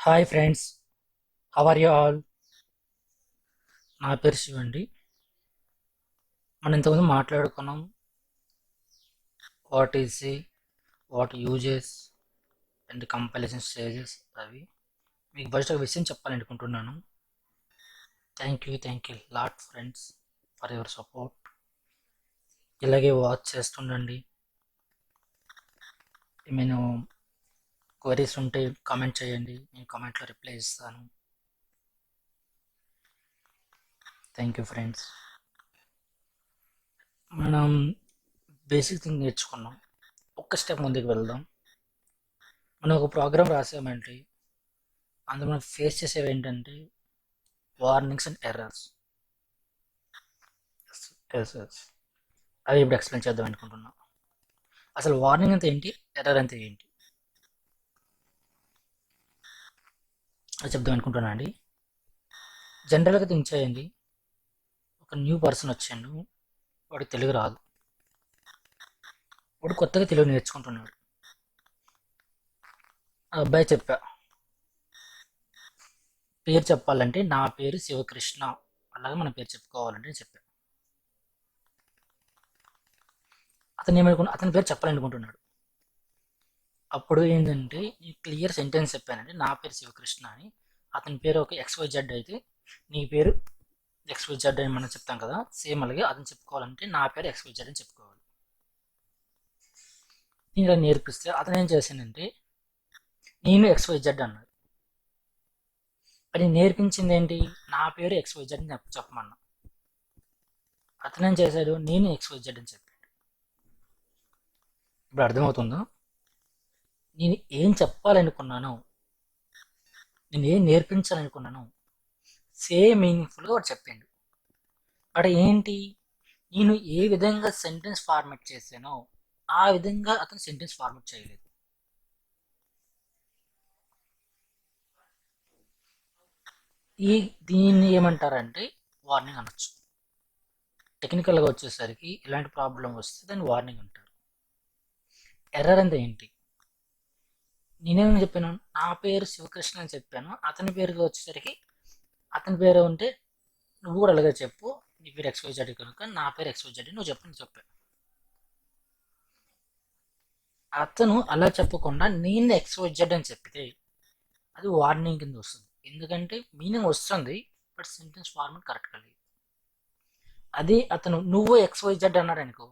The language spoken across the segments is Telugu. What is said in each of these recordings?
Hi friends, how are you all? నా పేరు శివ్ అండి. మనం ఇంతకుముందు మాట్లాడుకున్నాం what is what uses and comparison stages అవి. మీకు ఫస్ట్ ఒక విషయం చెప్పాలనుకుంటున్నాను. Thank you lot friends for your support. ఇలాగే వాచ్ చేస్తుండండి. నేను క్వరీస్ ఉంటే కామెంట్ చేయండి, నేను కామెంట్లో రిప్లై ఇస్తాను. Thank you friends. మనం బేసిక్ థింగ్ నేర్చుకున్నాం. ఒక్క స్టెప్ ముందుకు వెళ్దాం. మనం ఒక ప్రోగ్రామ్ రాసామంటే అందులో మనం ఫేస్ చేసేవి ఏంటంటే warnings and errors. Yes yes అవి ఇప్పుడు ఎక్స్ప్లెయిన్ చేద్దాం అనుకుంటున్నా. అసలు వార్నింగ్ అంటే ఏంటి, ఎర్రర్ అంటే ఏంటి అది చెప్దాం అనుకుంటున్నా అండి. జనరల్గా థింక్ చేయండి. ఒక న్యూ పర్సన్ వచ్చాడు, వాడికి తెలుగు రాదు, వాడు కొత్తగా తెలుగు నేర్చుకుంటున్నాడు. ఆ అబ్బాయి చెప్పా, పేరు చెప్పాలంటే నా పేరు శివకృష్ణ, అలాగే మన పేరు చెప్పుకోవాలంటే చెప్పా. అతని పేరు చెప్పాలనుకుంటున్నాడు. అప్పుడు ఏంటంటే ఈ క్లియర్ సెంటెన్స్ చెప్పానంటే నా పేరు శివకృష్ణ అని, అతని పేరు ఒక XYZ అయితే నీ పేరు XYZ అని మనం చెప్తాం కదా, సేమ్ అలాగే అతను చెప్పుకోవాలంటే నా పేరు XYZ అని చెప్పుకోవాలి. నేను ఇలా నేర్పిస్తే అతను ఏం చేశానంటే నేను XYZ అన్నాడు. అది నేర్పించింది ఏంటి, నా పేరు XYZ అని చెప్పమన్నా. అతను ఏం చేశాడు, నేను XYZ అని చెప్పాడు. ఇప్పుడు అర్థమవుతుందా? నేను ఏం చెప్పాలనుకున్నాను, నేను ఏం నేర్పించాలనుకున్నాను సేమ్ మీనింగ్ఫుల్గా వాడు చెప్పిండు. బట్ ఏంటి, నేను ఏ విధంగా సెంటెన్స్ ఫార్మేట్ చేశానో ఆ విధంగా అతను సెంటెన్స్ ఫార్మేట్ చేయలేదు. దీన్ని ఏమంటారంటే వార్నింగ్ అనొచ్చు. టెక్నికల్గా వచ్చేసరికి ఇలాంటి ప్రాబ్లం వస్తే దాన్ని వార్నింగ్ అంటారు. ఎర్రర్ అంటే ఏంటి, నేనేమని చెప్పాను, నా పేరు శివకృష్ణ అని చెప్పాను, అతని పేరుకి వచ్చేసరికి అతని పేరు ఉంటే నువ్వు కూడా అలాగే చెప్పు, నీ పేరు XYZ కనుక నా పేరు XYZ నువ్వు చెప్పని చెప్పాను. అతను అలా చెప్పకుండా నేను XYZ అని చెప్పితే అది వార్నింగ్ కింద వస్తుంది. ఎందుకంటే మీనింగ్ వస్తుంది, బట్ సెంటెన్స్ ఫార్మేట్ కరెక్ట్గా లేదు. అది అతను నువ్వు XYZ అన్నాడు అనుకో,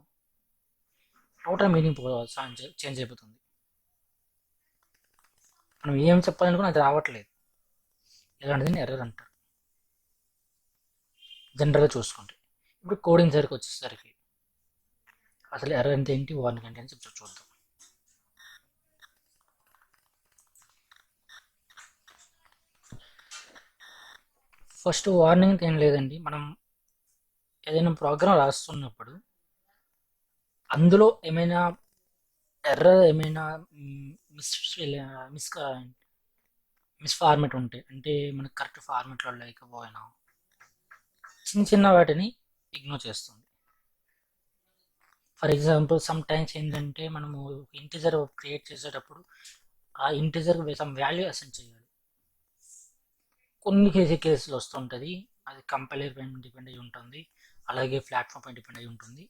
టోటల్ మీనింగ్ చేంజ్ అయిపోతుంది. మనం ఏం చెప్పాలనుకున్నా అది రావట్లేదు. ఇలాంటిది ఎర్రర్ అంటారు జనరల్గా చూసుకుంటే. ఇప్పుడు కోడింగ్ సరికి వచ్చేసరికి అసలు ఎర్రర్ అంటే ఏంటి, వార్నింగ్ అంటే అని చెప్పి చూద్దాం. ఫస్ట్ వార్నింగ్ ఏం లేదండి, మనం ఏదైనా ప్రోగ్రామ్ రాస్తున్నప్పుడు అందులో ఏమైనా ఎర్రర్, ఏమైనా మిస్ మిస్ మిస్ ఫార్మేట్ ఉంటే, అంటే మనకు కరెక్ట్ ఫార్మేట్లో లేకపోయినా చిన్న చిన్న వాటిని ఇగ్నోర్ చేస్తుంది. ఫర్ ఎగ్జాంపుల్ సమ్ టైమ్స్ ఏంటంటే మనము ఇంటిజర్ క్రియేట్ చేసేటప్పుడు ఆ ఇంటిజర్ సమ్ వాల్యూ అసైన్ చేయాలి. కొన్ని కేసులు వస్తుంటుంది, అది కంపైలర్ పైన డిపెండ్ అయి ఉంటుంది, అలాగే ప్లాట్ఫామ్ పైన డిపెండ్ అయి ఉంటుంది.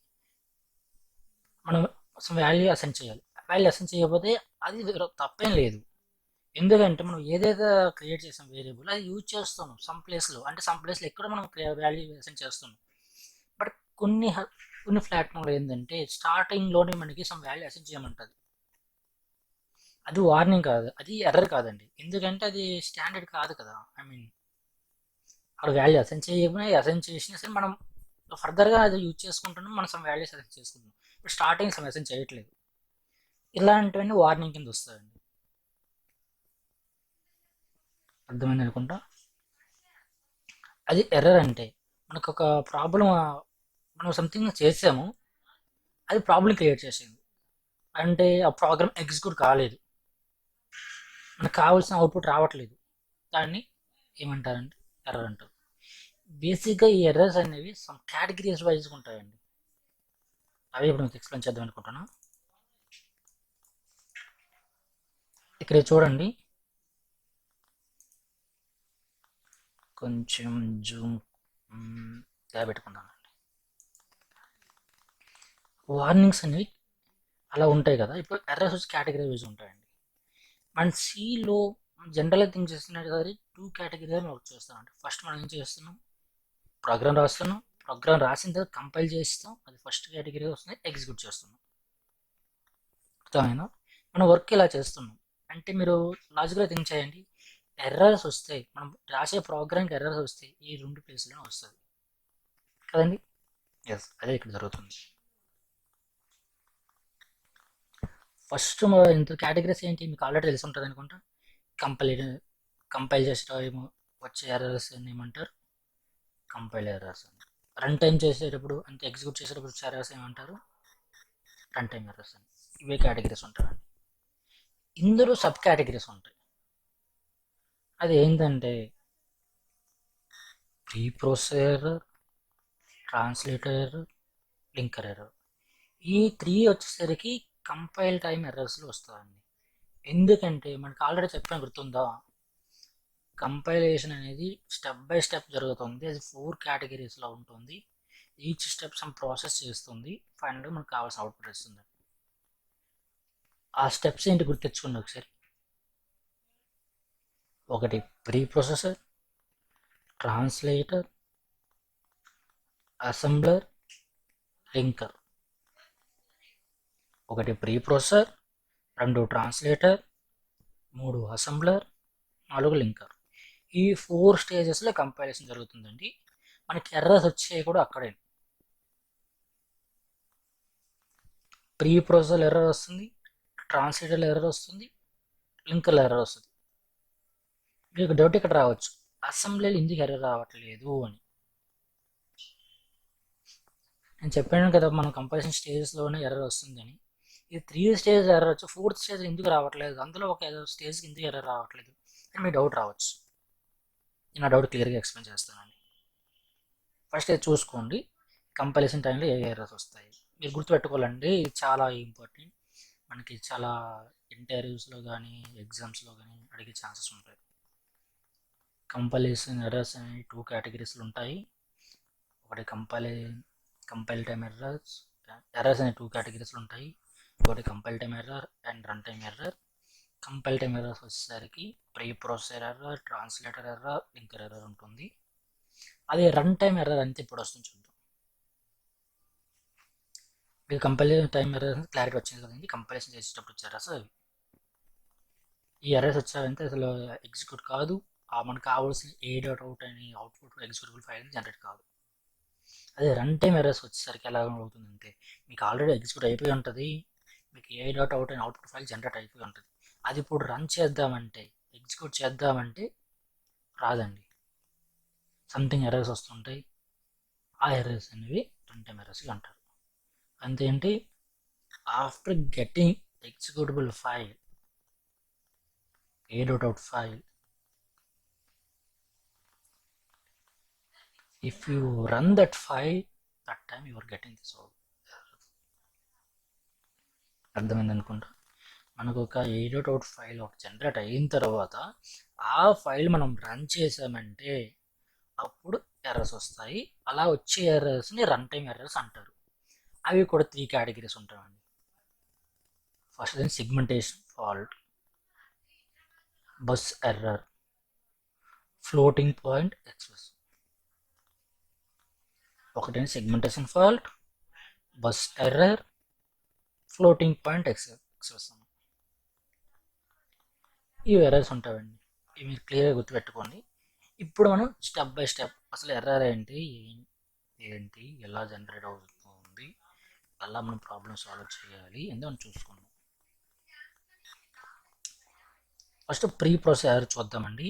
మనం సమ్ వాల్యూ అసైన్ చేయాలి. వాల్యూ అసైన్ చేయకపోతే అది తప్పేం లేదు, ఎందుకంటే మనం ఏదైతే క్రియేట్ చేసాం వేరియబుల్ అది యూజ్ చేస్తున్నాం సమ్ ప్లేస్లో, అంటే సమ్ ప్లేస్లో ఎక్కడ మనం వాల్యూ అసైన్ చేస్తున్నాం. బట్ కొన్ని కొన్ని ప్లాట్ఫామ్లో ఏంటంటే స్టార్టింగ్లోనే మనకి సమ్ వాల్యూ అసైన్ చేయమంటుంది. అది వార్నింగ్ కాదు, అది ఎర్రర్ కాదండి, ఎందుకంటే అది స్టాండర్డ్ కాదు కదా. ఐ మీన్ అక్కడ వాల్యూ అసైన్ చేయకపోయినా అసైన్ చేసినా సరే మనం ఫర్దర్గా అది యూజ్ చేసుకుంటున్నాం, మనం సమ్ వాల్యూస్ అసైన్ చేసుకుంటున్నాం, ఇప్పుడు స్టార్టింగ్ సమ్ అసైన్ చేయట్లేదు. ఇలాంటివన్నీ వార్నింగ్ కింద వస్తాయండి. అర్థమైంది అనుకుంటా. అది ఎర్రర్ అంటే మనకు ఒక ప్రాబ్లం, మనం సంథింగ్ చేసాము, అది ప్రాబ్లం క్రియేట్ చేసింది, అంటే ఆ ప్రోగ్రామ్ ఎగ్జిక్యూట్ కాలేదు, మనకు కావాల్సిన అవుట్పుట్ రావట్లేదు, దాన్ని ఏమంటారంటే ఎర్రర్ అంటారు. బేసిక్గా ఈ ఎర్రర్స్ అనేవి సమ్ కేటగిరీస్ వైజ్గా ఉంటాయండి. అవి ఇప్పుడు మీకు ఎక్స్ప్లెయిన్ చేద్దాం అనుకుంటున్నాను. ఇక్కడ చూడండి, కొంచెం జూమ్ ఇలా పెట్టుకున్నానండి. వార్నింగ్స్ అనేవి అలా ఉంటాయి కదా. ఇప్పుడు ఎర్రర్స్ వచ్చి కేటగిరీ వైజ్ ఉంటాయండి. మన సిలో జనరల్గా థింక్ చేస్తున్నట్టు కదా, 2 కేటగిరీగా వర్క్ చేస్తామండి. ఫస్ట్ మనం ఏం చేస్తున్నాం, ప్రోగ్రామ్ రాస్తున్నాం. ప్రోగ్రామ్ రాసిన తర్వాత కంపైల్ చేస్తాం, అది ఫస్ట్ కేటగిరీ వస్తుంది, ఎగ్జిక్యూట్ చేస్తున్నాం. అర్థమైనా మనం వర్క్ ఇలా చేస్తున్నాం అంటే మీరు లాజిక్గా థింక్ చేయండి. ఎర్రర్స్ వస్తాయి, మనం రాసే ప్రోగ్రామ్కి ఎర్రర్స్ వస్తాయి, ఈ 2 ప్లేస్లోనే వస్తుంది కదండి. ఎస్, అదే ఇక్కడ జరుగుతుంది. ఫస్ట్ ఇంత కేటగిరీస్ ఏంటి మీకు ఆల్రెడీ తెలిసి ఉంటుంది అనుకుంటా. కంపైల్ కంపైల్ చేసేటప్పుడు వచ్చే ఎర్రర్స్ ఏమంటారు, కంపైల్ ఎర్రర్స్ అని. రన్ టైం చేసేటప్పుడు అంటే ఎగ్జిక్యూట్ చేసేటప్పుడు వచ్చే ఎర్రర్స్ ఏమంటారు, రన్ టైం ఎర్రర్స్ అని. ఇవే కేటగిరీస్ ఉంటాయండి. ఇందులో సబ్ కేటగిరీస్ ఉంటాయి. అది ఏంటంటే pre processor, translator error, linker error. ఈ 3 వచ్చేసరికి కంపైల్ టైం ఎర్రర్స్లో వస్తుందండి. ఎందుకంటే మనకు ఆల్రెడీ చెప్పాను, గుర్తుందా, కంపైలేషన్ అనేది స్టెప్ బై స్టెప్ జరుగుతుంది. అది 4 కేటగిరీస్లో ఉంటుంది. ఈచ్ స్టెప్ సమ్ ప్రాసెస్ చేస్తుంది, ఫైనల్గా మనకు కావాల్సిన అవుట్పుట్ ఇస్తుంది. ఆ స్టెప్స్ ఏంటి గుర్తెచ్చుకోండి ఒకసారి. ఒకటి pre processor, translator, assembler, linker. ఒకటి pre processor, 2 translator, 3 assembler, 4 linker. ఈ 4 స్టేజెస్లో కంపైలేషన్ జరుగుతుందండి. మనకి ఎర్రర్స్ వచ్చాయి కూడా అక్కడే. ప్రీ ప్రొసెసర్ ఎర్రర్ వస్తుంది, ట్రాన్స్లేటర్ ఎర్రర్ వస్తుంది, లింకర్ ఎర్రర్ వస్తుంది. మీకు డౌట్ ఇక్కడ రావచ్చు, అసెంబ్లీలో ఎందుకు ఎర్రర్ రావట్లేదు అని. నేను చెప్పాను కదా మనం కంపైలేషన్ స్టేజెస్లోనే ఎర్రర్ వస్తుందని. ఇది 3 స్టేజ్ ఎర్రర్ వచ్చి 4th స్టేజ్ ఎందుకు రావట్లేదు, అందులో ఒక స్టేజ్కి ఎందుకు ఎర్రర్ రావట్లేదు అని మీ డౌట్ రావచ్చు. నేను ఆ డౌట్ క్లియర్గా ఎక్స్ప్లెయిన్ చేస్తానండి. ఫస్ట్ ఇది చూసుకోండి, కంపైలేషన్ టైంలో ఏ ఎర్రర్స్ వస్తాయి మీరు గుర్తుపెట్టుకోవాలండి. ఇది చాలా ఇంపార్టెంట్. మనకి చాలా ఇంటర్వ్యూస్లో కానీ ఎగ్జామ్స్లో కానీ అడిగే ఛాన్సెస్ ఉంటాయి. కంపైలేషన్ ఎర్రర్స్ అనేవి 2 కేటగిరీస్లు ఉంటాయి. ఒకటి కంపైల్ టైమ్ ఎర్రర్స్. ఎర్రర్స్ అనే 2 కేటగిరీస్లు ఉంటాయి. ఒకటి compile time error and run time error. Compile time errors వచ్చేసరికి pre processor error, translator error, linker error ఉంటుంది. అదే రన్ టైమ్ ఎర్రర్ అంతే ఇప్పుడు వస్తుంది చూద్దాం. మీకు కంపైల్ టైమ్ ఎర్రర్ క్లారిటీ వచ్చింది కదండి. కంపైలేషన్ చేసేటప్పుడు వచ్చే ఎర్రర్స్ అవి. ఈ ఎర్రర్స్ వచ్చాయంటే అసలు ఎగ్జిక్యూట్ కాదు, మనకు కావాల్సిన ఏ డాట్ అవుట్ అని అవుట్పుట్ ఎగ్జిక్యూటబుల్ ఫైల్ జనరేట్ కాదు. అదే రన్ టైమ్ ఎర్రర్స్ వచ్చేసరికి ఎలా అవుతుందంటే మీకు ఆల్రెడీ ఎగ్జిక్యూట్ అయిపోయి ఉంటుంది, మీకు ఏ డాట్ అవుట్ అని అవుట్పుట్ ఫైల్ జనరేట్ అయిపోయి ఉంటుంది. అది ఇప్పుడు రన్ చేద్దామంటే, ఎగ్జిక్యూట్ చేద్దామంటే రాదండి. సంథింగ్ ఎర్రర్స్ వస్తుంటాయి. ఆ ఎర్రర్స్ అనేవి రన్ టైమ్ ఎర్రర్స్ అంటారు. అంతేంటి, after getting executable file, a dot out file, if you run that file, that time you are getting this out. అర్థమైంది అనుకుంటా. మనకు ఒక ఏ డాట్ అవుట్ ఫైల్ ఒక జనరేట్ అయిన తర్వాత ఆ ఫైల్ మనం రన్ చేసామంటే అప్పుడు ఎర్రర్స్ వస్తాయి. అలా వచ్చే ఎర్రర్స్ని రన్ టైమ్ ఎర్రర్స్ అంటారు. అవి కూడా 3 కేటగిరీస్ ఉంటాయండి. First thing segmentation fault, bus error, floating point express. ఒకటేమో segmentation fault, bus error, floating point express. ఈ ఎర్రర్స్ ఉంటాయండి. ఇవి మీరు క్లియర్గా గుర్తుపెట్టుకోండి. ఇప్పుడు మనం స్టెప్ బై స్టెప్ అసలు ఎర్రర్ ఏంటి, ఏంటి ఎలా జనరేట్ అవుతుంది, ఎలా మనం ప్రాబ్లమ్ సాల్వ్ చేయాలి అని మనం చూసుకుందాం. ఫస్ట్ ప్రీ ప్రొసెసర్ చూద్దామండి.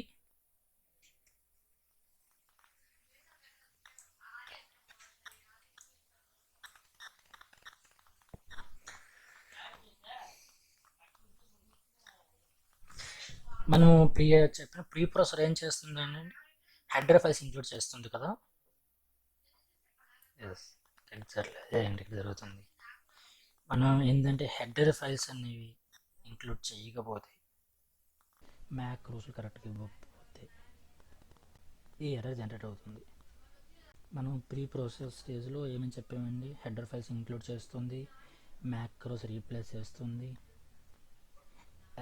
మనము చెప్పిన ప్రీ ప్రొసెసర్ ఏం చేస్తుందండి, హెడర్ ఫైల్స్ ఇంక్లూడ్ చేస్తుంది కదా. ఎస్, ఎగ్జాక్ట్లీ అదే ఏంటి జరుగుతుంది. మనం ఏంటంటే హెడర్ ఫైల్స్ అనేవి ఇంక్లూడ్ చేయకపోతే, మ్యాక్రోస్ కరెక్ట్గా ఇవ్వకపోతే ఈ ఎర్రర్ జనరేట్ అవుతుంది. మనం ప్రీ ప్రాసెస్ స్టేజ్లో ఏమని చెప్పామండి, హెడర్ ఫైల్స్ ఇంక్లూడ్ చేస్తుంది, మ్యాక్రోస్ రీప్లేస్ చేస్తుంది,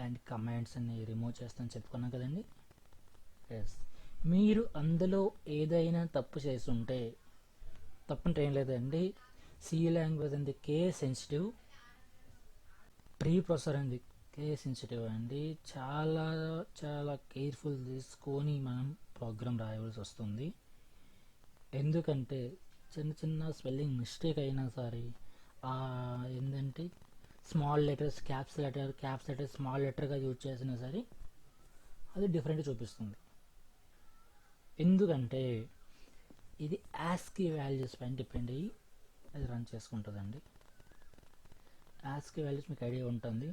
అండ్ కమాండ్స్ అన్ని రిమూవ్ చేస్తామని చెప్పుకున్నాం కదండి. ఎస్, మీరు అందులో ఏదైనా తప్పు చేస్తుంటే, తప్పుంటే ఏం లేదండి, సి లాంగ్వేజ్ అంది కేస్ సెన్సిటివ్, ప్రీ ప్రాసెసర్ అంది కేస్ సెన్సిటివ్ అండి. చాలా చాలా కేర్ఫుల్ తీసుకొని మనం ప్రోగ్రామ్ రాయవలసి వస్తుంది. ఎందుకంటే చిన్న చిన్న స్పెల్లింగ్ మిస్టేక్ అయినా సరే, ఏంటంటే small letters caps letter small లెటర్గా యూజ్ చేసినా సరే అది డిఫరెంట్ చూపిస్తుంది. ఎందుకంటే ఇది యాస్కీ వాల్యూస్ పైన డిపెండ్ అయ్యి అది రన్ చేసుకుంటుందండి. యాస్కీ వాల్యూస్ మీకు ఐడియా ఉంటుంది,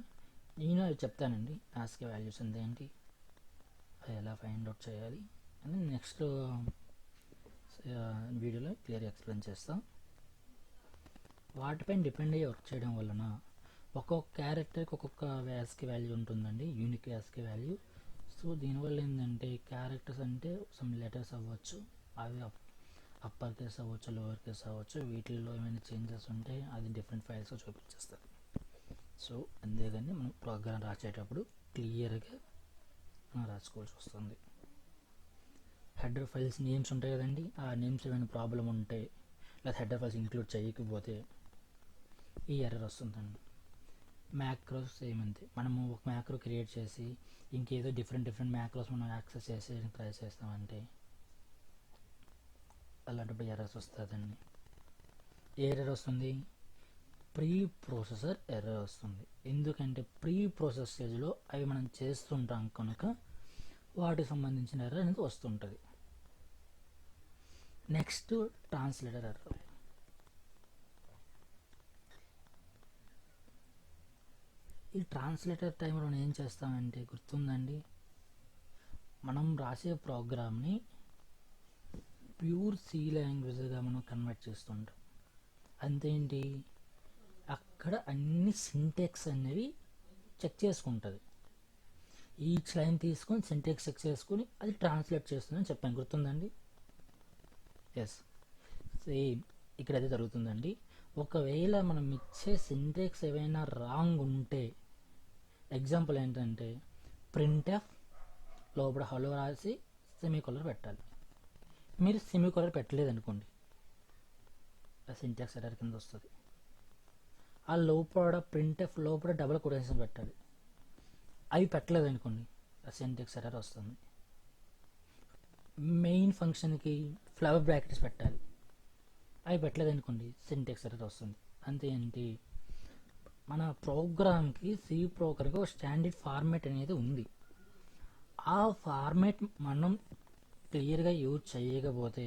నేను అది చెప్తానండి. యాస్కీ వాల్యూస్ అంటే ఏంటి, అది ఎలా ఫైండ్ అవుట్ చేయాలి అని నెక్స్ట్ వీడియోలో క్లియర్గా ఎక్స్ప్లెయిన్ చేస్తాం. వాటిపైన డిపెండ్ అయ్యి వర్క్ చేయడం వలన ఒక్కొక్క క్యారెక్టర్కి ఒక్కొక్క యాస్కీ వాల్యూ ఉంటుందండి, యూనిక్ యాస్కీ వాల్యూ. సో దీనివల్ల ఏంటంటే క్యారెక్టర్స్ అంటే సమ్ లెటర్స్ అవ్వచ్చు, అవి అప్పర్ కేస్ అవ్వచ్చు, లోవర్ కేస్ అవ్వచ్చు, వీటిల్లో ఏమైనా చేంజెస్ ఉంటే అది డిఫరెంట్ ఫైల్స్లో చూపించేస్తుంది. సో అంతేగాని మనం ప్రోగ్రామ్ రాసేటప్పుడు క్లియర్గా మనం రాసుకోవాల్సి వస్తుంది. హెడర్ ఫైల్స్ నేమ్స్ ఉంటాయి కదండి, ఆ నేమ్స్ ఏమైనా ప్రాబ్లం ఉంటే లేదా హెడర్ ఫైల్స్ ఇంక్లూడ్ చేయకపోతే ఈ ఎర్రర్ వస్తుందండి. మ్యాక్రోస్ ఏమంతే, మనము ఒక మ్యాక్రో క్రియేట్ చేసి ఇంకేదో డిఫరెంట్ మ్యాక్రోస్ మనం యాక్సెస్ చేసి ట్రై చేస్తామంటే అలాంటప్పుడు ఎర్రర్స్ వస్తుందండి. ఏ ఎర్రర్ వస్తుంది, ప్రీ ప్రాసెసర్ ఎర్రర్ వస్తుంది. ఎందుకంటే ప్రీ ప్రాసెస్ స్టేజ్లో అవి మనం చేస్తుంటాం కనుక వాటికి సంబంధించిన ఎర్రర్ అనేది వస్తుంటుంది. Next translator error. ఈ ట్రాన్స్లేటర్ టైంలో మనం ఏం చేస్తామంటే గుర్తుందండి, మనం రాసే ప్రోగ్రామ్ని ప్యూర్ సి లాంగ్వేజ్గా మనం కన్వర్ట్ చేస్తుంటాం. అంతేంటి, అక్కడ అన్ని సింటెక్స్ అనేవి చెక్ చేసుకుంటుంది. ఈచ్ లైన్ తీసుకొని సింటెక్స్ చెక్ చేసుకొని అది ట్రాన్స్లేట్ చేస్తుందని చెప్పాను, గుర్తుందండి. ఎస్, సేమ్ ఇక్కడ అదే జరుగుతుందండి. ఒకవేళ మనం ఇచ్చే సింటెక్స్ ఏవైనా రాంగ్ ఉంటే, ఎగ్జాంపుల్ ఏంటంటే ప్రింట్ఎఫ్ లోపల హలో రాసి సెమీకోలన్ పెట్టాలి. మీరు సెమీకోలన్ పెట్టలేదు అనుకోండి, ఆ సింటాక్స్ ఎర్రర్ కింద వస్తుంది. ఆ లోపల ప్రింట్ఎఫ్ లోపల డబుల్ కొటేషన్ పెట్టాలి, అవి పెట్టలేదు అనుకోండి, ఆ సింటాక్స్ ఎర్రర్ వస్తుంది. మెయిన్ ఫంక్షన్కి ఫ్లవర్ బ్రాకెట్స్ పెట్టాలి, అవి పెట్టలేదు అనుకోండి, సింటాక్స్ ఎర్రర్ వస్తుంది. అంతే ఏంటి, మన ప్రోగ్రామ్కి సి ప్రోగ్రామ్కి ఒక స్టాండర్డ్ ఫార్మాట్ అనేది ఉంది. ఆ ఫార్మాట్ మనం క్లియర్గా యూజ్ చేయకపోతే,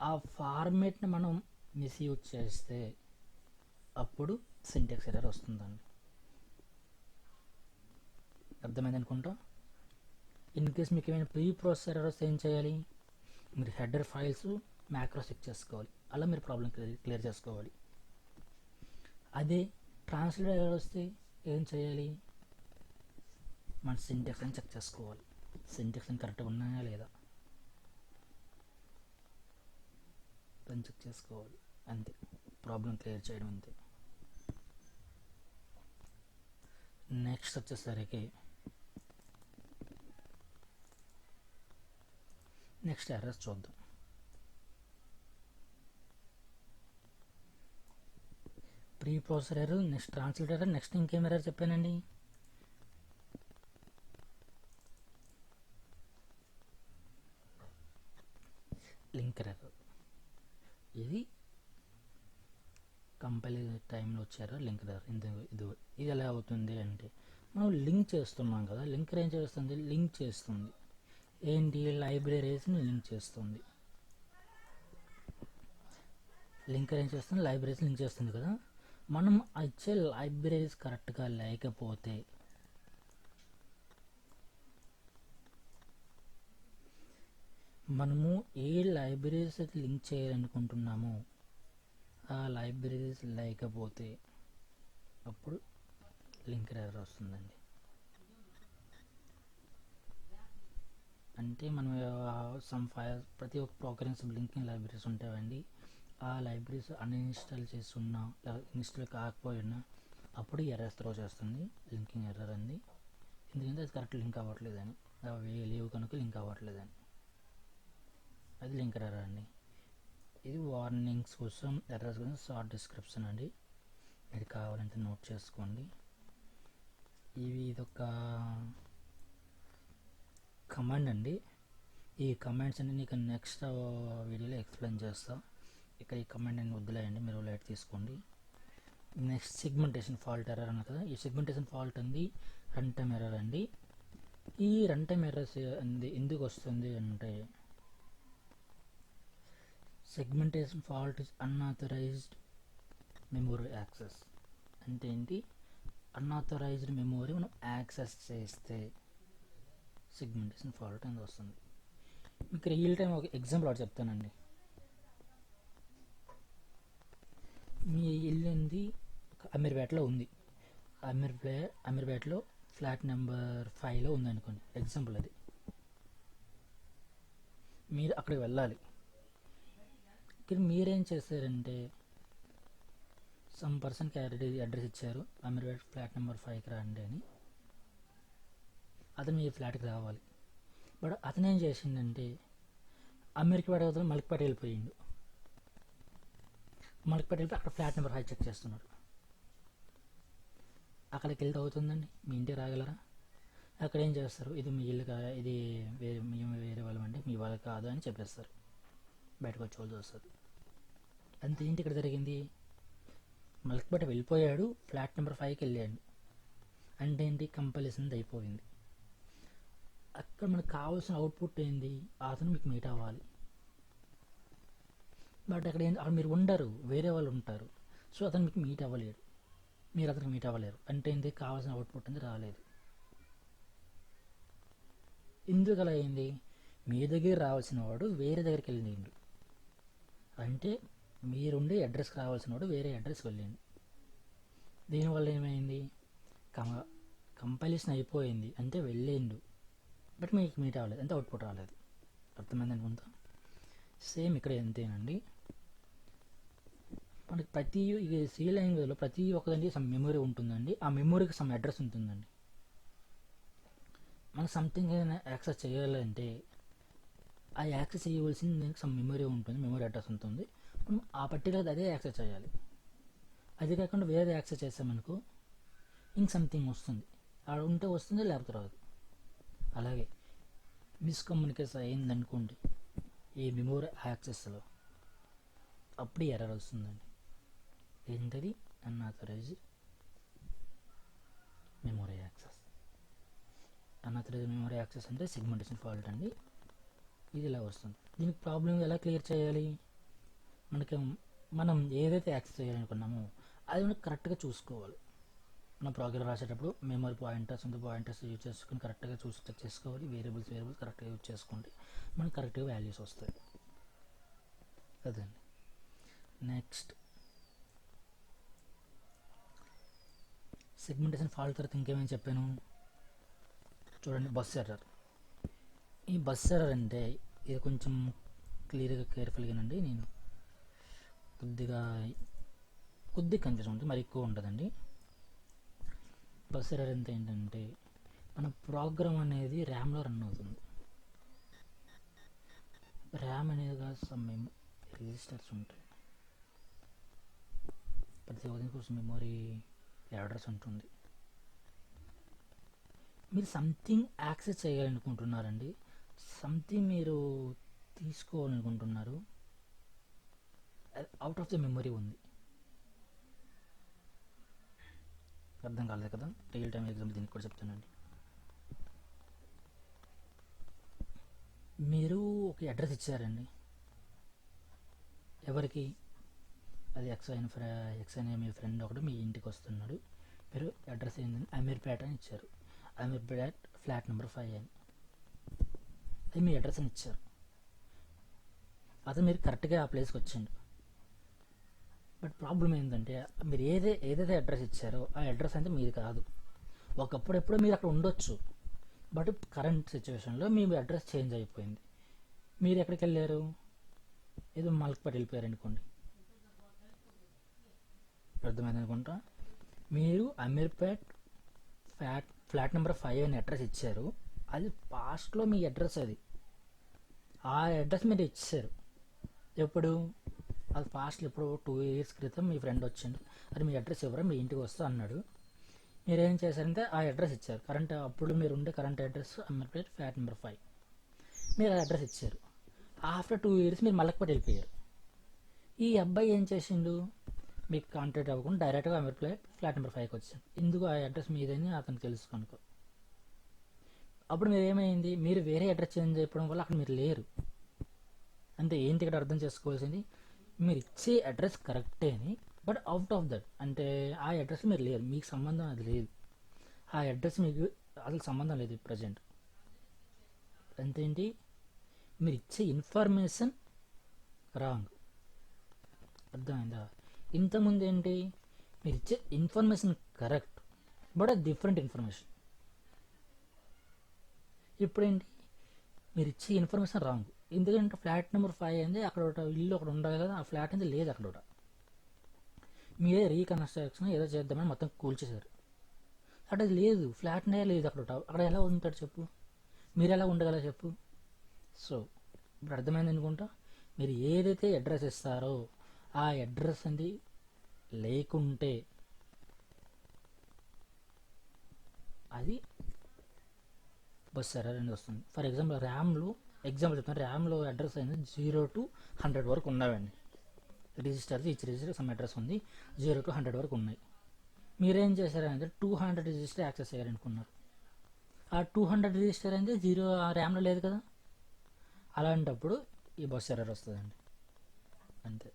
ఆ ఫార్మాట్ని మనం మిస్యూజ్ చేస్తే అప్పుడు సింటాక్స్ ఎర్రర్ వస్తుందండి. అర్థమైంది అనుకుంటా. ఇన్ కేస్ మీకు ఏమైనా ప్రీ ప్రాసెస్ ఎర్రర్ వస్తే ఏం చేయాలి, మీరు హెడర్ ఫైల్స్ మ్యాక్రోస్ చెక్ చేసుకోవాలి, అలా మీరు ప్రాబ్లం క్లియర్ చేసుకోవాలి. అదే ట్రాన్స్లేటర్ ఎర్రర్ వస్తే ఏం చేయాలి, మన సింటాక్స్ అని చెక్ చేసుకోవాలి, సింటాక్స్ అని కరెక్ట్గా ఉన్నాయా లేదా అని చెక్ చేసుకోవాలి. అంతే, ప్రాబ్లం క్లియర్ చేయడం అంతే. నెక్స్ట్ వచ్చేసరికి నెక్స్ట్ ఎర్రర్స్ చూద్దాం. Pre processor error, next translator error, next ఇంకేం ఎర్రర్ చెప్పానండి, లింకర్ ఎర్రర్. ఇది కంపైల్ టైంలో వచ్చారో లింకర్ ఎర్రర్. ఇది ఎలా అవుతుంది అంటే, మనం లింక్ చేస్తున్నాం కదా, లింకర్ ఏం చేస్తుంది, లింక్ చేస్తుంది. ఏంటి, లైబ్రరీస్ని లింక్ చేస్తుంది. లింకర్ ఏం చేస్తుంది, లైబ్రరీస్ లింక్ చేస్తుంది కదా. మనం ఇచ్చే లైబ్రరీస్ కరెక్ట్గా లేకపోతే మనము ఏ లైబ్రరీస్ లింక్ చేయాలనుకుంటున్నామో ఆ లైబ్రరీస్ లేకపోతే అప్పుడు లింకర్ ఎర్రర్ వస్తుందండి. అంటే మనం సమ్ ఫైల్ ప్రతి ఒక్క ప్రోగ్రామ్స్ లింకింగ్ లైబ్రరీస్ ఉంటాయండి. ఆ లైబ్రరీస్ అన్ఇన్స్టాల్ చేస్తున్నా ఇన్స్టాల్ కాకపోయినా అప్పుడు ఎర్రర్స్ త్రో చేస్తుంది, లింకింగ్ ఎర్రర్ అండి. ఎందుకంటే అది కరెక్ట్ లింక్ అవ్వట్లేదని, అవి లేవు కనుక లింక్ అవ్వట్లేదని, అది లింక్ ఎర్రర్ అండి. ఇది వార్నింగ్స్ కోసం, ఎర్రర్స్ కోసం షార్ట్ డిస్క్రిప్షన్ అండి, ఇది కావాలంటే నోట్ చేసుకోండి. ఇదొక కమాండ్ అండి. ఈ కమాండ్స్ అన్ని నీకు నెక్స్ట్ వీడియోలో ఎక్స్ప్లెయిన్ చేస్తా. ఇక్కడ ఈ కమాండ్ అని వదిలేయండి, మీరు లైట్ తీసుకోండి. నెక్స్ట్ సెగ్మెంటేషన్ ఫాల్ట్ ఎర్రర్ అన్న కదా, ఈ సెగ్మెంటేషన్ ఫాల్ట్ అంది రన్ టైమ్ ఎర్రర్ అండి. ఈ రన్ టైమ్ ఎర్రర్స్ అంది ఎందుకు వస్తుంది అంటే, segmentation fault is unauthorised memory access. అంటే ఏంటి, అన్ఆథరైజ్డ్ మెమొరీ మనం యాక్సెస్ చేస్తే సెగ్మెంటేషన్ ఫాల్ట్ అనేది వస్తుంది. మీకు రియల్ టైం ఒక ఎగ్జాంపుల్ ఒకటి చెప్తానండి. మీ ఇల్లు ఉంది అమీర్పేటలో ఉంది, అమీర్పేటలో ఫ్లాట్ నెంబర్ 5లో ఉంది అనుకోండి, ఎగ్జాంపుల్ అది. మీరు అక్కడికి వెళ్ళాలి. ఇక్కడ మీరేం చేశారంటే, సమ్ పర్సన్కి అడ్రస్ ఇచ్చారు, అమీర్పేట ఫ్లాట్ నెంబర్ 5కి రండి అని. అతను మీ ఫ్లాట్కి రావాలి. బట్ అతను ఏం చేసిండంటే, అమీర్పేట వదిలి మలిక్పేట వెళ్ళిపోయిండు. మలిక్పేట వెళ్ళిపోయి అక్కడ ఫ్లాట్ నెంబర్ 5 చెక్ చేస్తున్నాడు. అక్కడికి వెళ్తే అవుతుందండి, మీ ఇంటికి రాగలరా? అక్కడ ఏం చేస్తారు, ఇది మీ ఇల్లు కాదు, ఇది మేము వేరే వాళ్ళమండి, మీ వాళ్ళు కాదు అని చెప్పేస్తారు. బయటకు వచ్చి వాళ్ళు చూస్తారు. అంతే. ఏంటి ఇక్కడ జరిగింది, మలిక్పేట వెళ్ళిపోయాడు, ఫ్లాట్ నెంబర్ 5కి వెళ్ళాడు. అంటే ఏంటి, కంపల్సరీ అయిపోయింది. అక్కడ మనకు కావాల్సిన అవుట్పుట్ ఏంది, అతను మీకు మీట్ అవ్వాలి. బట్ అక్కడ అక్కడ మీరు ఉండరు, వేరే వాళ్ళు ఉంటారు. సో అతను మీకు మీట్ అవ్వలేడు, మీరు అతనికి మీట్ అవ్వలేరు. అంటే ఏంటి, కావాల్సిన అవుట్పుట్ అనేది రాలేదు. ఎందుకు అలా అయింది, మీ దగ్గర రావాల్సిన వాడు వేరే దగ్గరికి వెళ్ళిండు. అంటే మీరుండే అడ్రస్కి రావాల్సిన వాడు వేరే అడ్రస్కి వెళ్ళిండు. దీనివల్ల ఏమైంది, కంపైలేషన్ అయిపోయింది, అంటే వెళ్ళిండు, బట్ మీకు మీట్ అవ్వలేదు, అంటే అవుట్పుట్ రాలేదు. అర్థమైంది అనుకుంటా. సేమ్ ఇక్కడ ఎంతేనండి, మనకి ప్రతి సి లాంగ్వేజ్లో ప్రతి ఒక్కదానికి సమ్ మెమొరీ ఉంటుందండి. ఆ మెమొరీకి సమ్ అడ్రస్ ఉంటుందండి. మనం సంథింగ్ ఏదైనా యాక్సెస్ చేయాలంటే ఆ యాక్సెస్ చేయవలసింది దానికి సమ్ మెమొరీ ఉంటుంది, మెమొరీ అడ్రస్ ఉంటుంది. మనం ఆ పర్టికులర్ అదే యాక్సెస్ చేయాలి. అది కాకుండా వేరే యాక్సెస్ చేసామనుకో ఇంక సంథింగ్ వస్తుంది, ఆడ ఉంటే వస్తుంది, లేకపోతే రాదు. అలాగే మిస్కమ్యూనికేషన్ అయిందనుకోండి ఈ మెమొరీ యాక్సెస్లో, అప్పుడు ఎర్రర్ వస్తుందండి. ఏంటది, unauthorised memory access. Unauthorised memory access అంటే సెగ్మెంటేషన్ ఫాల్ట్ అండి. ఇది ఇలా వస్తుంది. దీనికి ప్రాబ్లం ఎలా క్లియర్ చేయాలి, మనకి మనం ఏదైతే యాక్సెస్ చేయాలనుకున్నామో అది మనం కరెక్ట్గా చూసుకోవాలి. మనం ప్రోగ్రామ్ రాసేటప్పుడు మెమరీ పాయింటర్స్ యూజ్ చేసుకుని కరెక్ట్గా చూసి చెక్ చేసుకోవాలి. వేరియబుల్స్ కరెక్ట్గా యూజ్ చేసుకోండి, మనకి కరెక్ట్గా వాల్యూస్ వస్తాయి. అదండి. నెక్స్ట్ సెగ్మెంటేషన్ ఫాల్ట్ తర్వాత ఇంకేమైనా చెప్పాను చూడండి, బస్ ఎర్రర్. ఈ బస్ ఎర్రర్ అంటే ఇది కొంచెం కేర్ఫుల్గానండి, నేను కొద్దిగా కన్ఫ్యూజన్ ఉంటుంది, మరి ఎక్కువ ఉంటుందండి. బస్ ఎర్రర్ ఎంత ఏంటంటే, మన ప్రోగ్రామ్ అనేది ర్యామ్లో రన్ అవుతుంది. ర్యామ్ అనేది కాదు, సమ్ రిజిస్టర్స్ ఉంటాయి, ప్రతి ఒక్కరి కోసం మెమొరీ అడ్రస్ ఉంటుంది. మీరు సంథింగ్ యాక్సెస్ చేయాలనుకుంటున్నారండి, సంథింగ్ మీరు తీసుకోవాలనుకుంటున్నారు, అవుట్ ఆఫ్ ద మెమొరీ ఉంది. అర్థం కాలేదు కదా, రియల్ టైం ఎగ్జాంపుల్ దీనికి కూడా చెప్తానండి. మీరు ఒక అడ్రస్ ఇచ్చారండి ఎవరికి, అది ఎక్స్ అనే మీ ఫ్రెండ్ ఒకటి మీ ఇంటికి వస్తున్నాడు, మీరు అడ్రస్ ఏంటంటే అమీర్పేట అని ఇచ్చారు, అమీర్పేట ఫ్లాట్ నెంబర్ 5 అని, అది మీ అడ్రస్ అని ఇచ్చారు. అతను మీరు కరెక్ట్గా ఆ ప్లేస్కి వచ్చిండు. బట్ ప్రాబ్లం ఏంటంటే, మీరు ఏదైతే అడ్రస్ ఇచ్చారో ఆ అడ్రస్ అంటే మీది కాదు. ఒకప్పుడు ఎప్పుడో మీరు అక్కడ ఉండొచ్చు, బట్ కరెంట్ సిచ్యువేషన్లో మీ అడ్రస్ చేంజ్ అయిపోయింది. మీరు ఎక్కడికి వెళ్ళారు? ఏదో మలక్పేట వెళ్ళిపోయారు అనుకోండి, అర్థమైంది అనుకుంటా. మీరు అమీర్పేట్ ఫ్లాట్ నెంబర్ 5 అనే అడ్రస్ ఇచ్చారు. అది పాస్ట్లో మీ అడ్రస్, అది ఆ అడ్రస్ మీరు ఇచ్చారు. ఎప్పుడు? అది పాస్ట్లో ఎప్పుడు 2 years క్రితం మీ ఫ్రెండ్ వచ్చిండు, అది మీ అడ్రస్ ఎవరో మీ ఇంటికి వస్తా అన్నాడు. మీరేం చేశారంటే ఆ అడ్రస్ ఇచ్చారు. అప్పుడు మీరు ఉండే current address Ameerpet flat number 5, మీరు ఆ అడ్రస్ ఇచ్చారు. ఆఫ్టర్ 2 years మీరు మలక్పేట వెళ్ళిపోయారు. ఈ అబ్బాయి ఏం చేసిండు? మీకు కాంటాక్ట్ అవ్వకుండా డైరెక్ట్గా అమీర్పేట్ ఫ్లాట్ నెంబర్ 5కి వచ్చాడు. ఎందుకు? ఆ అడ్రస్ మీదని అతను తెలుసు కనుక. అప్పుడు మీరు ఏమైంది? మీరు వేరే అడ్రస్ చేంజ్ అయిపోవడం వల్ల అక్కడ మీరు లేరు. అంటే ఏంటి ఇక్కడ అర్థం చేసుకోవాల్సింది? మీరు ఇచ్చే అడ్రస్ కరెక్టే అని, బట్ అవుట్ ఆఫ్ దట్, అంటే ఆ అడ్రస్ మీరు లేరు, మీకు సంబంధం అది లేదు. ఆ అడ్రస్ మీకు అసలు సంబంధం లేదు ప్రజెంట్. అంతేంటి? మీరు ఇచ్చే ఇన్ఫర్మేషన్ రాంగ్. అర్థమైందా? ఇంతకుముందు ఏంటి? మీరు ఇచ్చే ఇన్ఫర్మేషన్ కరెక్ట్, బట్ అది డిఫరెంట్ ఇన్ఫర్మేషన్. ఇప్పుడేంటి? మీరు ఇచ్చే ఇన్ఫర్మేషన్ రాంగ్. ఎందుకంటే ఫ్లాట్ నెంబర్ 5 అయింది, అక్కడ ఒక ఇల్లు ఒకటి ఉండాలి కదా, ఆ ఫ్లాట్ అనేది లేదు అక్కడ కూడా. మీరే రీకన్స్ట్రక్షన్ ఏదో చేద్దామని మొత్తం కూల్చేశారు. అక్కడ అది లేదు, ఫ్లాట్నే లేదు అక్కడ. అక్కడ ఎలా ఉంటాడు చెప్పు? మీరు ఎలా ఉండగలరు చెప్పు? సో ఇప్పుడు అర్థమైంది అనుకుంటా. మీరు ఏదైతే అడ్రస్ ఇస్తారో ఆ అడ్రస్ అనేది లేకుంటే అది బస్ ఎర్రర్ అనేది వస్తుంది. ఫర్ ఎగ్జాంపుల్ ఎగ్జాంపుల్ చెప్తాను, ర్యామ్లో అడ్రస్ అనేది 0 to 100 వరకు ఉన్నాయండి. రిజిస్టర్ది ఈచ్ రిజిస్టర్ సమ్ అడ్రస్ ఉంది, 0 to 100 వరకు ఉన్నాయి. మీరేం చేశారంటే 200 రిజిస్టర్ యాక్సెస్ చేయాలనుకున్నారు. ఆ 200 రిజిస్టర్ అయితే 0 ర్యామ్లో లేదు కదా. అలాంటప్పుడు ఈ బస్ ఎర్రర్ వస్తుందండి. అంతే.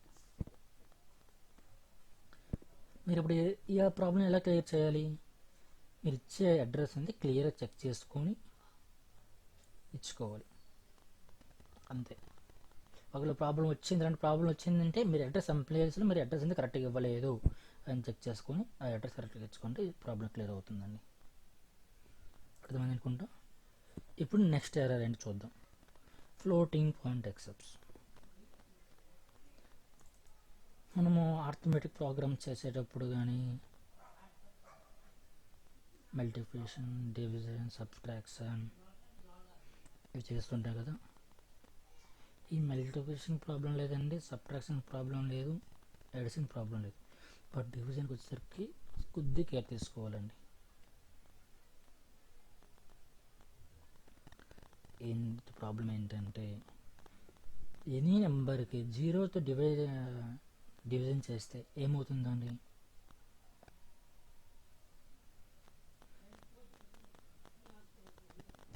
మీరు ఇప్పుడు ఈ ప్రాబ్లం ఎలా క్లియర్ చేయాలి? మీరు ఇచ్చే అడ్రస్ అనేది క్లియర్గా చెక్ చేసుకొని ఇచ్చుకోవాలి, అంతే. ఒకవేళ ప్రాబ్లం వచ్చిందంటే మీరు అడ్రస్ సమ్ ప్లేస్లో మీరు అడ్రస్ అనేది కరెక్ట్గా ఇవ్వలేదు అని చెక్ చేసుకొని ఆ అడ్రస్ కరెక్ట్గా ఇచ్చుకుంటే ప్రాబ్లం క్లియర్ అవుతుందండి. అర్థమైంది అనుకుంటా. ఇప్పుడు నెక్స్ట్ ఎర్రర్ ఏంటి చూద్దాం. Floating point accepts. మనము ఆర్థమెటిక్ ప్రోగ్రామ్ చేసేటప్పుడు కానీ మల్టిప్లికేషన్, డివిజన్, సబ్ట్రాక్షన్ ఇవి చేస్తుంటాం కదా. ఈ మల్టిప్లికేషన్ ప్రాబ్లం లేదండి, సబ్ట్రాక్షన్ ప్రాబ్లం లేదు, ఎడిషన్ ప్రాబ్లం లేదు. బట్ డివిజన్కి వచ్చేసరికి కొద్ది కేర్ తీసుకోవాలండి. ఏంటి ప్రాబ్లం ఏంటంటే, ఎనీ నెంబర్కి 0తో డివిజన్ చేస్తే ఏమవుతుందండి?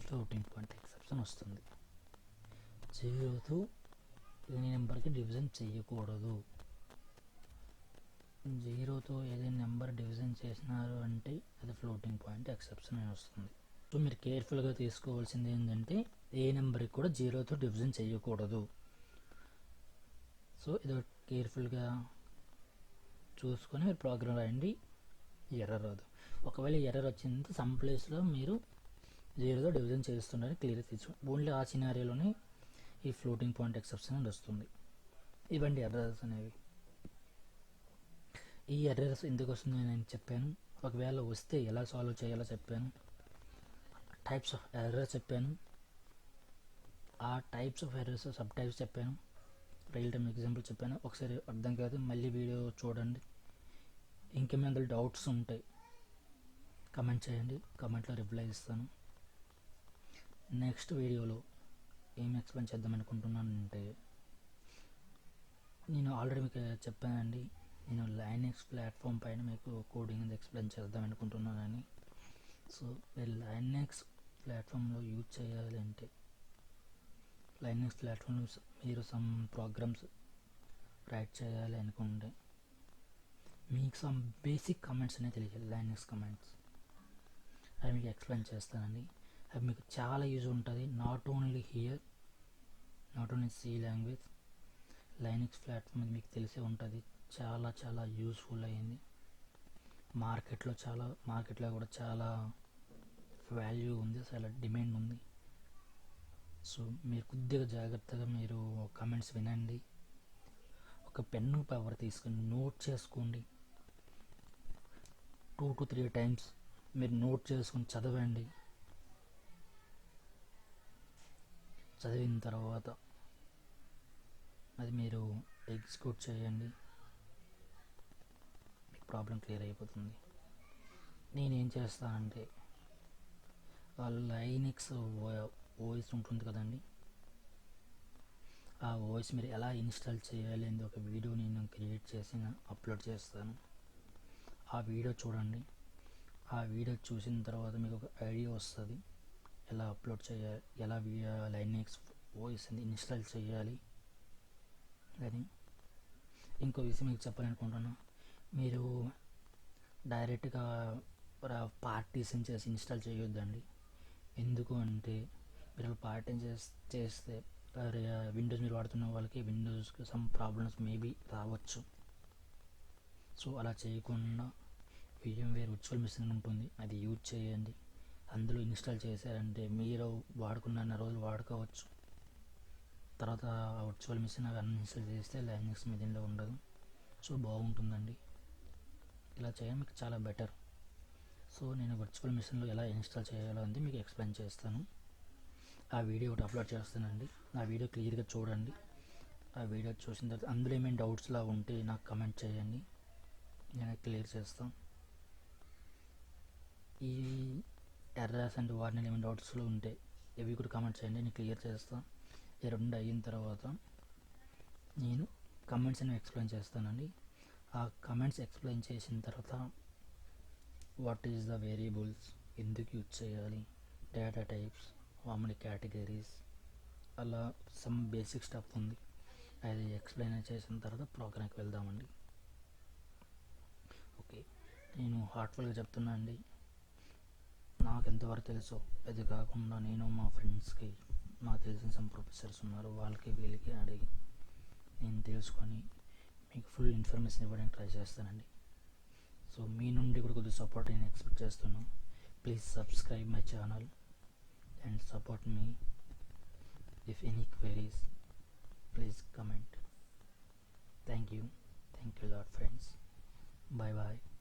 ఫ్లోటింగ్ పాయింట్ ఎక్సెప్షన్ వస్తుంది. 0తో ఎనీ నెంబర్కి డివిజన్ చేయకూడదు. 0తో ఏదైనా నెంబర్ డివిజన్ చేసినారు అంటే అది ఫ్లోటింగ్ పాయింట్ ఎక్సెప్షన్ అని వస్తుంది. సో మీరు కేర్ఫుల్గా తీసుకోవాల్సింది ఏంటంటే ఏ నెంబర్కి కూడా 0తో డివిజన్ చేయకూడదు. సో ఇది కేర్ఫుల్గా చూసుకొని మీరు ప్రోగ్రామ్ రాయండి, ఎర్రర్ రాదు. ఒకవేళ ఎర్రర్ వచ్చిందంటే సమ్ ప్లేస్లో మీరు 0తో డివిజన్ చేస్తున్నారని క్లియర్ తెచ్చుకోండి. ఓన్లీ ఆ సినారియోలోనే ఈ ఫ్లోటింగ్ పాయింట్ ఎక్సెప్షన్ అని వస్తుంది. ఇవ్వండి ఎర్రర్స్ అనేవి. ఈ ఎర్రర్స్ ఎందుకు వస్తుందని నేను చెప్పాను, ఒకవేళ వస్తే ఎలా సాల్వ్ చేయాలో చెప్పాను, టైప్స్ ఆఫ్ ఎర్రర్స్ చెప్పాను, ఆ types of errors sub types చెప్పాను, రియల్ టైమ్ ఎగ్జాంపుల్ చెప్పాను. ఒకసారి అర్థం కాదు మళ్ళీ వీడియో చూడండి. ఇంకేమైనా డౌట్స్ ఉంటాయి కమెంట్ చేయండి, కమెంట్లో రిప్లై ఇస్తాను. నెక్స్ట్ వీడియోలో ఏం ఎక్స్ప్లెయిన్ చేద్దాం అనుకుంటున్నానంటే, నేను ఆల్రెడీ మీకు చెప్పానండి, నేను లైనక్స్ ప్లాట్ఫామ్ పైన మీకు కోడింగ్ ఎక్స్ప్లెయిన్ చేద్దాం అనుకుంటున్నానని. సో మీరు లైనక్స్ ప్లాట్ఫామ్లో యూజ్ చేయాలి అంటే, లైనక్స్ ప్లాట్ఫామ్లో మీరు సమ్ ప్రోగ్రామ్స్ రైట్ చేయాలి అనుకుంటే మీకు సమ్ బేసిక్ కమెంట్స్ అనేవి తెలియాలి. లైనక్స్ కమెంట్స్ అవి మీకు ఎక్స్ప్లెయిన్ చేస్తానండి. అవి మీకు చాలా యూజ్ ఉంటుంది. Not only here, not only C language, Linux platform మీకు తెలిసే ఉంటుంది. చాలా చాలా యూస్ఫుల్ అయ్యింది. మార్కెట్లో కూడా చాలా వాల్యూ ఉంది, చాలా డిమాండ్ ఉంది. సో మీరు కొద్దిగా జాగ్రత్తగా మీరు కమెంట్స్ వినండి, ఒక పెన్ను పేపర్ తీసుకొని నోట్ చేసుకోండి. 2 to 3 టైమ్స్ మీరు నోట్ చేసుకుని చదవండి. చదివిన తర్వాత అది మీరు ఎగ్జిక్యూట్ చేయండి, మీకు ప్రాబ్లం క్లియర్ అయిపోతుంది. నేనేం చేస్తానంటే లైనక్స్ ఓఎస్ ఉంటుంది కదండి, ఆ ఓఎస్ మీరు ఎలా ఇన్స్టాల్ చేయాలి అని ఒక వీడియో నేను క్రియేట్ చేసి అప్లోడ్ చేస్తాను. ఆ వీడియో చూడండి. ఆ వీడియో చూసిన తర్వాత మీకు ఒక ఐడియా వస్తుంది ఎలా అప్లోడ్ చేయాలి, ఎలా లైనక్స్ ఓఎస్ అని ఇన్స్టాల్ చేయాలి అని. ఇంకో విషయం మీకు చెప్పాలనుకుంటున్నాను, మీరు డైరెక్ట్గా పార్టీషన్ చేసి ఇన్స్టాల్ చేయొద్దండి. ఎందుకు అంటే మీరు పార్టీషన్ చేస్తే విండోస్ మీరు వాడుతున్న వాళ్ళకి విండోస్కి సమ్ ప్రాబ్లమ్స్ మేబీ రావచ్చు. సో అలా చేయకుండా VMware వర్చువల్ మిషన్ ఉంటుంది, అది యూజ్ చేయండి. అందులో ఇన్స్టాల్ చేశారంటే మీరు వాడుకున్న రోజులు వాడుకోవచ్చు. తర్వాత వర్చువల్ మిషన్ అన్ఇన్స్టాల్ చేస్తే లైనక్స్ మీ దీనిలో ఉండదు. సో బాగుంటుందండి, ఇలా చేయడం మీకు చాలా బెటర్. సో నేను వర్చువల్ మిషన్లో ఎలా ఇన్స్టాల్ చేయాలో అని మీకు ఎక్స్ప్లెయిన్ చేస్తాను. ఆ వీడియో ఒకటి అప్లోడ్ చేస్తానండి, ఆ వీడియో క్లియర్గా చూడండి. ఆ వీడియో చూసిన తర్వాత అందులో ఏమైనా డౌట్స్లా ఉంటే నాకు కమెంట్ చేయండి, నేను క్లియర్ చేస్తాను. ఈ ఎర్రర్స్ అండ్ వార్నింగ్ ఏమైనా డౌట్స్లో ఉంటే ఇవి కూడా కమెంట్ చేయండి, నేను క్లియర్ చేస్తాను. ఈ రెండు అయిన తర్వాత నేను కమెంట్స్ అనేవి ఎక్స్ప్లెయిన్ చేస్తానండి. ఆ కమెంట్స్ ఎక్స్ప్లెయిన్ చేసిన తర్వాత వాట్ ఈజ్ ద వేరియబుల్స్, ఎందుకు యూజ్ చేయాలి, data types, how many categories, అలా సమ్ బేసిక్ స్టఫ్ ఉంది. అది ఎక్స్ప్లెయిన్ చేసిన తర్వాత ప్రోగ్రామ్కి వెళ్దామండి. ఓకే, నేను హార్ట్ఫుల్గా చెప్తున్నా అండి, నాకు ఎంతవరకు తెలుసో అది కాకుండా నేను మా ఫ్రెండ్స్కి, నాకు తెలిసిన సమ్ ప్రొఫెసర్స్ ఉన్నారు, వాళ్ళకి వీళ్ళకి అడిగి నేను తెలుసుకొని మీకు ఫుల్ ఇన్ఫర్మేషన్ ఇవ్వడానికి ట్రై చేస్తానండి. సో మీ నుండి కూడా కొద్దిగా సపోర్ట్ నేను ఎక్స్పెక్ట్ చేస్తున్నాను. Please subscribe my channel and support me. If any queries, please comment. Thank you lot friends. Bye bye.